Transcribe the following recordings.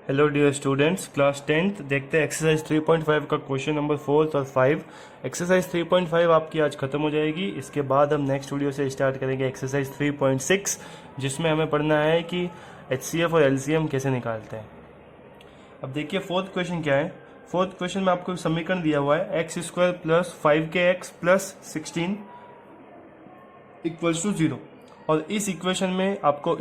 Hello dear students, class 10th देखते हैं exercise 3.5 का क्वेश्चन नंबर 4 और 5। एक्सरसाइज 3.5 आपकी आज खत्म हो जाएगी। इसके बाद हम नेक्स्ट वीडियो से स्टार्ट करेंगे एक्सरसाइज 3.6, जिसमें हमें पढ़ना है कि एचसीएफ और एलसीएम कैसे निकालते हैं। अब देखिए फोर्थ क्वेश्चन क्या है। फोर्थ क्वेश्चन में आपको समीकरण दिया हुआ है x² plus 5kx plus 16 equals to 0। और इस इक्वेशन में आपको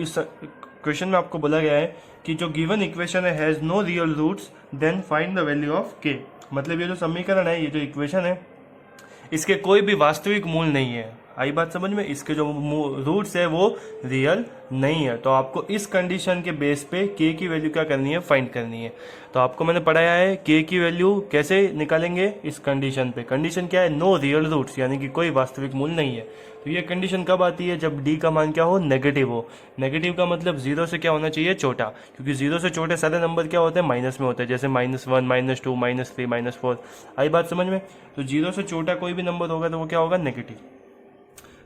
क्वेश्चन में आपको बोला गया है कि जो गिवन इक्वेशन है has no real roots then find the value of k। मतलब ये जो समीकरण है, ये जो इक्वेशन है, इसके कोई भी वास्तविक मूल नहीं है। आई बात समझ में? इसके जो रूट्स है वो रियल नहीं है। तो आपको इस कंडीशन के बेस पे k की वैल्यू क्या करनी है, फाइंड करनी है। तो आपको मैंने पढ़ाया है k की वैल्यू कैसे निकालेंगे इस कंडीशन पे। कंडीशन क्या है? नो रियल रूट्स, यानी कि कोई वास्तविक मूल नहीं है। तो ये कंडीशन कब आती है? जब d का मान क्या हो, नेगेटिव हो। नेगेटिव का मतलब 0 से क्या होना चाहिए, छोटा, क्योंकि 0 से छोटे सारे नंबर क्या होते हैं, माइनस में होते हैं। जैसे -1, -2, -3, -4। आई बात समझ में? तो 0 से छोटा कोई भी नंबर होगा तो वो क्या होगा, नेगेटिव।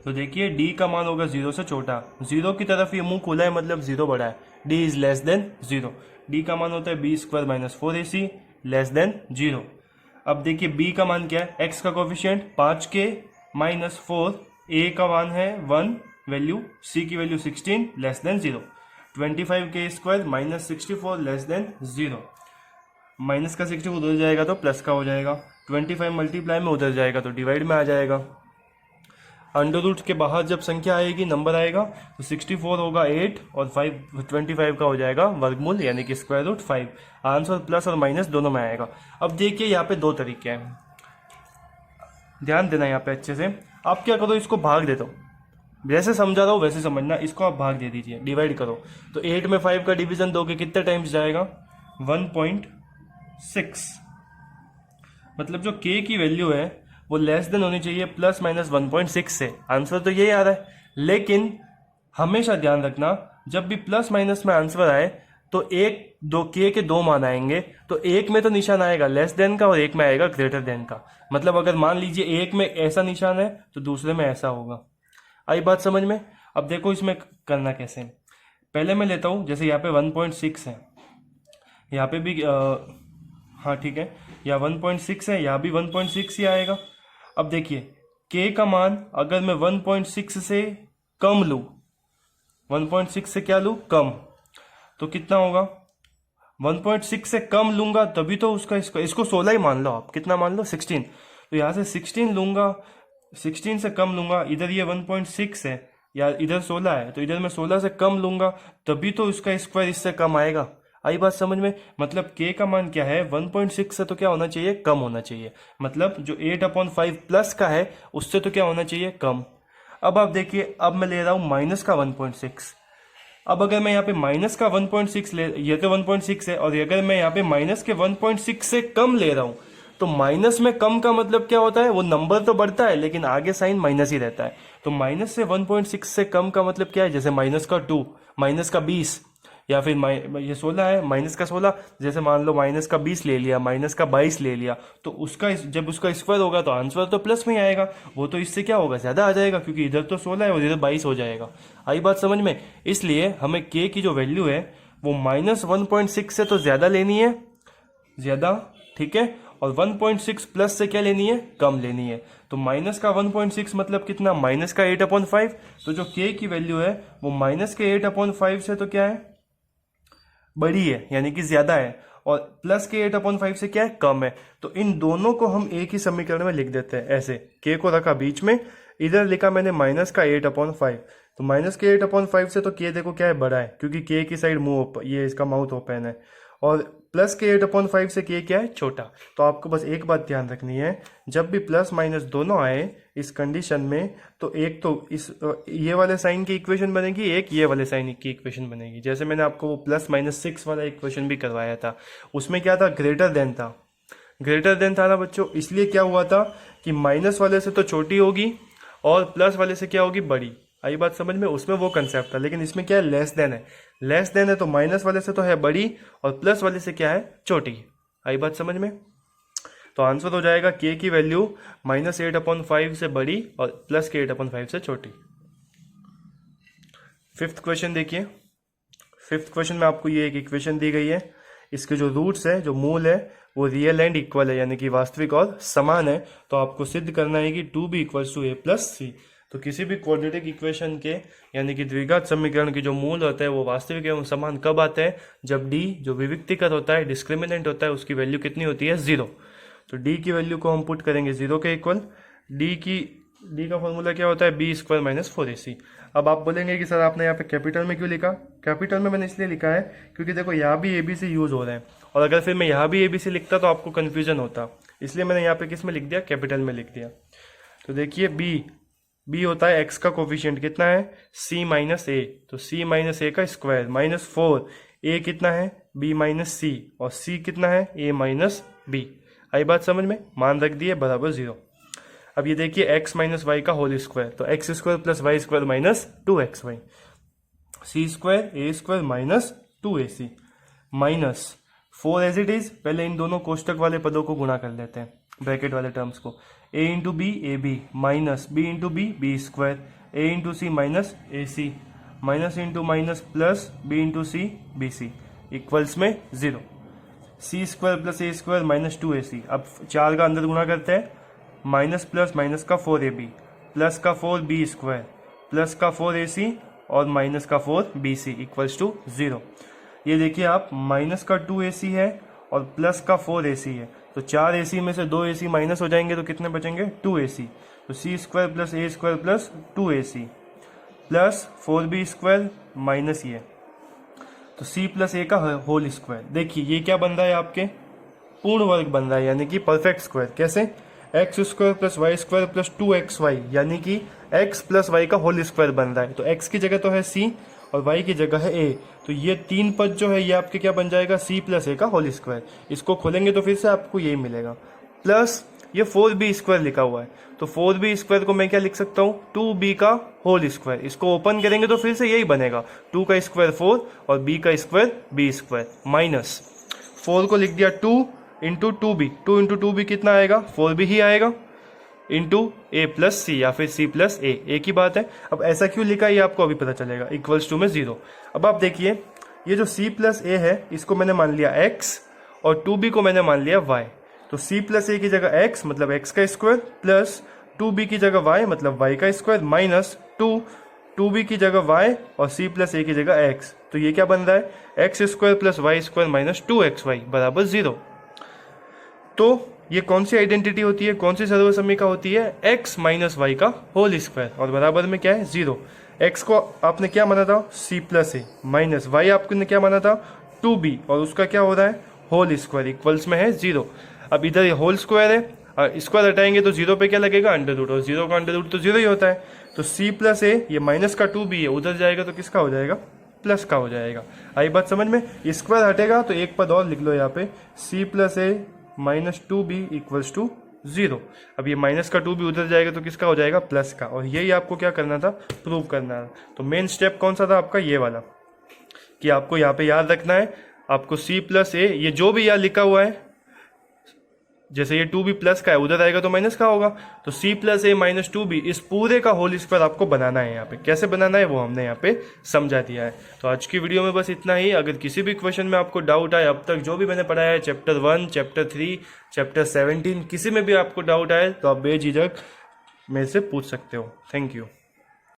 तो देखिए d का मान होगा 0 से छोटा। 0 की तरफ ये मुंह खुला है, मतलब 0 बड़ा है। d is less than 0। d का मान होता है b² - 4ac लेस देन 0। अब देखिए b का मान क्या है, x का कोफिशिएंट 5k - 4, a का मान है 1 वैल्यू, c की value 16 less than 0। 25k² - 64 less than 0। Minus का 64 उधर जाएगा तो प्लस का हो जाएगा। 25 मल्टीप्लाई में उधर जाएगा तो डिवाइड में आ जाएगा। अंडर रूट के बाहर जब संख्या आएगी, नंबर आएगा, तो 64 होगा 8 और 25 का हो जाएगा वर्गमूल, यानी कि √5। आंसर प्लस और माइनस दोनों में आएगा। अब देखिए यहाँ पे दो तरीके हैं, ध्यान देना यहाँ पे अच्छे से। आप क्या करो, इसको भाग दे दो। जैसे समझा रहा हूँ वैसे समझना। इसको आप भाग दे दीजिए, डिवाइड करो। तो 8 में 5 का डिवीजन दोगे कितने टाइम्स जाएगा, 1.6। मतलब जो k की वैल्यू है वो लेस देन होनी चाहिए ±1.6 से। आंसर तो यही आ रहा है। लेकिन हमेशा ध्यान रखना, जब भी प्लस माइनस में आंसर आए तो एक दो k के दो मान आएंगे। तो एक में तो निशान आएगा लेस देन का और एक में आएगा ग्रेटर देन का। मतलब अगर मान लीजिए एक में ऐसा निशान है तो दूसरे में ऐसा होगा। आई बात समझ में? अब देखो इसमें करना कैसे। पहले मैं लेता हूं, जैसे यहाँ पे 1.6 है, यहाँ पे भी हाँ ठीक है, या 1.6 है, यहाँ भी 1.6 ही आएगा। अब देखिए k का मान अगर मैं 1.6 से कम लूँ, 1.6 से क्या लूँ, कम, तो कितना होगा, 1.6 से कम लूंगा तभी तो उसका इसको 16 ही मान लो आप। कितना मान लो, 16। तो यहाँ से 16 लूंगा, 16 से कम लूंगा। इधर ये 1.6 है या इधर 16 है, तो इधर मैं 16 से कम लूंगा तभी तो उसका स्क्वायर इससे कम आएगा। आई बात समझ में? मतलब k का मान क्या है, 1.6 से तो क्या होना चाहिए, कम होना चाहिए। मतलब जो 8/5 प्लस का है उससे तो क्या होना चाहिए, कम। अब आप देखिए, अब मैं ले रहा हूं माइनस का 1.6। अब अगर मैं यहाँ पे माइनस का 1.6 ले, ये तो 1.6 है, और अगर मैं यहाँ पे माइनस के 1.6 से कम ले रहा हूं, तो माइनस में कम का मतलब क्या होता है, वो नंबर तो बढ़ता है लेकिन आगे साइन माइनस ही रहता है। तो माइनस से 1.6 से कम का मतलब क्या है, जैसे माइनस का 2, माइनस का 20, या फिर ये 16 है, माइनस का 16। जैसे मान लो माइनस का 20 ले लिया, माइनस का 22 ले लिया, तो उसका जब उसका स्क्वायर होगा तो आंसर तो प्लस में ही आएगा। वो तो इससे क्या होगा, ज्यादा आ जाएगा, क्योंकि इधर तो 16 है और इधर 22 हो जाएगा। आई बात समझ में? इसलिए हमें k की जो वैल्यू है वो -1.6 से तो ज्यादा लेनी है, ज्यादा, ठीक है, और 1.6 प्लस से क्या लेनी है, कम लेनी है। तो माइनस का 1.6 मतलब कितना, माइनस का 8/5। तो जो k की वैल्यू है वो माइनस के 8/5 से तो क्या है, बड़ी है, यानी कि ज्यादा है, और प्लस के 8/5 से क्या है, कम है। तो इन दोनों को हम एक ही समीकरण में लिख देते हैं ऐसे। k को रखा बीच में, इधर लिखा मैंने माइनस का 8/5। तो माइनस के 8/5 से तो k देखो क्या है, बड़ा है, क्योंकि k की साइड मुंह, ये इसका माउथ ओपन है। और प्लस के 8/5 से k क्या है, छोटा। तो आपको बस एक बात ध्यान रखनी है, जब भी प्लस माइनस दोनों आए इस कंडीशन में, तो एक तो इस ये वाले साइन की इक्वेशन बनेगी, एक ये वाले साइन की इक्वेशन बनेगी। जैसे मैंने आपको वो +-6 वाला इक्वेशन भी करवाया था, उसमें क्या था, ग्रेटर देन था। ग्रेटर देन था ना बच्चों, इसलिए क्या हुआ था कि माइनस वाले से तो छोटी होगी और प्लस वाले से क्या होगी, बड़ी। आई बात समझ में? उसमें वो कंसेप्ट था, लेकिन इसमें क्या है, लेस देन है। लेस देन है तो माइनस वाले से तो है बड़ी और प्लस वाले से क्या है, छोटी। आई बात समझ में? तो आंसर हो जाएगा k की वैल्यू -8/5 से बड़ी और प्लस के 8/5 से छोटी। फिफ्थ क्वेश्चन देखिए। फिफ्थ क्वेश्चन में आपको ये एक इक्वेशन दी गई है। इसके जो रूट्स है, जो मूल है, वो रियल एंड इक्वल है, यानी कि वास्तविक और समान है। तो आपको सिद्ध करना है कि 2b equals to a plus C. तो किसी भी क्वाड्रेटिक इक्वेशन के यानी कि द्विघात समीकरण के जो मूल होते हैं वो वास्तविक एवं समान कब आते हैं? जब d जो विविक्तिकर होता है, डिस्क्रिमिनेंट होता है, उसकी वैल्यू कितनी होती है? 0। तो d की वैल्यू को हम पुट करेंगे 0 के इक्वल। d का फॉर्मूला क्या होता है? b square minus 4ac। अब आप बोलेंगे कि सर आपने यहाँ पे कैपिटल में क्यों लिखा? कैपिटल में मैंने इसलिए लिखा है क्योंकि देखो यहाँ भी ABC यूज हो रहे हैं, और अगर फिर मैं यहाँ भी ABC लिखता तो आपको कन्फ्यूजन होता, इसलिए मैंने यहाँ पे किस में लिख दिया? कैपिटल में लिख दिया। तो देखिए b होता है x का कोफिशिएंट कितना है? c माइनस ए। तो c माइनस ए का स्क्वायर माइनस 4, a कितना है? b माइनस सी, और c कितना है? a minus B. आई बात समझ में? मान रख दिए बराबर 0। अब ये देखिए x माइनस वाई का होल स्क्वायर, तो x square plus Y square minus 2xy, c square a square minus 2ac minus 4 as it is. पहले इन दोनों कोष्टक वाले पदों को गुणा कर लेते हैं, ब्रैकेट वाले टर्म्स को। a into B A B minus b into B square, a into C minus A C minus into minus plus b into C B C equals में 0। c square plus a square minus 2ac। अब 4 का अंदर गुणा करते हैं, minus plus minus का 4ab plus का 4b square plus का 4ac और माइनस का 4bc इक्वल्स टू 0। ये देखिए आप, माइनस का 2ac है और प्लस का 4ac है, तो 4ac में से 2ac माइनस हो जाएंगे तो कितने बचेंगे? 2ac। तो c square plus a square plus 2ac plus 4b square minus ये, तो c प्लस a का होल स्क्वायर। देखिए ये क्या बन रहा है? आपके पूर्ण वर्ग बन रहा है, यानी कि परफेक्ट स्क्वायर। कैसे? X square plus Y square plus 2xy, यानी कि x प्लस वाई का होल स्क्वायर बन रहा है। तो x की जगह तो है c और y की जगह है a, तो ये 3 पद जो है ये आपके क्या बन जाएगा? c प्लस a का होल स्क्वायर। इसको खोलेंगे तो फिर से आपको यही मिलेगा, प्लस ये 4b स्क्वायर लिखा हुआ है, तो 4b स्क्वायर को मैं क्या लिख सकता हूँ? 2b का होल स्क्वायर। इसको ओपन करेंगे तो फिर से यही बनेगा, 2 का स्क्वायर 4 और b का स्क्वायर b स्क्वायर माइनस 4 को लिख दिया 2 इंटू 2b, 2 इंटू 2b कितना आएगा? 4b ही आएगा, इंटू a प्लस सी या फिर c प्लस a, एक ही बात है। अब ऐसा क्यों लिखा ये आपको अभी पता चलेगा, इक्वल्स टू में 0। अब आप देखिए ये जो c प्लस a है इसको मैंने मान लिया x और 2b को मैंने मान लिया y। तो c प्लस a की जगह x मतलब x का स्क्वायर प्लस 2b की जगह y मतलब y का स्क्वायर माइनस 2b की जगह y और c प्लस a की जगह x। तो ये क्या बन रहा है? x square plus Y square minus 2xy बराबर 0। तो ये कौन सी आइडेंटिटी होती है, कौन सी सर्वसमीका होती है? x माइनस वाई का होल स्क्वायर, और बराबर में क्या है? 0। x को आपने क्या माना था? c plus A minus Y आपने क्या माना था? 2b, और उसका क्या हो रहा है? होल स्क्वायर इक्वल्स में है 0। अब इधर ये होल स्क्वायर है, स्क्वायर हटाएंगे तो 0 पे क्या लगेगा? अंडर रूट, और 0 का अंडर रूट तो 0 ही होता है। तो c प्लस ए, ये माइनस का 2b है, उधर जाएगा तो किसका हो जाएगा? प्लस का हो जाएगा। आई बात समझ में? स्क्वायर हटेगा तो एक पद और लिख लो यहाँ पे, c plus A minus 2b equals to 0। अब ये माइनस का 2b उधर जाएगा तो किसका हो जाएगा? प्लस का। और यही आपको क्या करना था? प्रूव करना था। तो मेन स्टेप कौन सा था आपका? ये वाला, कि आपको यहाँ पे याद रखना है, आपको c प्लस ए, ये जो भी यहाँ लिखा हुआ है, जैसे ये 2b प्लस का है, उधर आएगा तो माइनस का होगा, तो c plus A minus 2b इस पूरे का होल स्क्वायर आपको बनाना है। यहाँ पे कैसे बनाना है वो हमने यहाँ पे समझा दिया है। तो आज की वीडियो में बस इतना ही। अगर किसी भी क्वेश्चन में आपको डाउट आए, अब तक जो भी मैंने पढ़ाया है, चैप्टर 1, चैप्टर 3, चैप्टर 17, किसी में भी आपको डाउट आए तो आप बेझिझक मेरे से पूछ सकते हो। Thank you.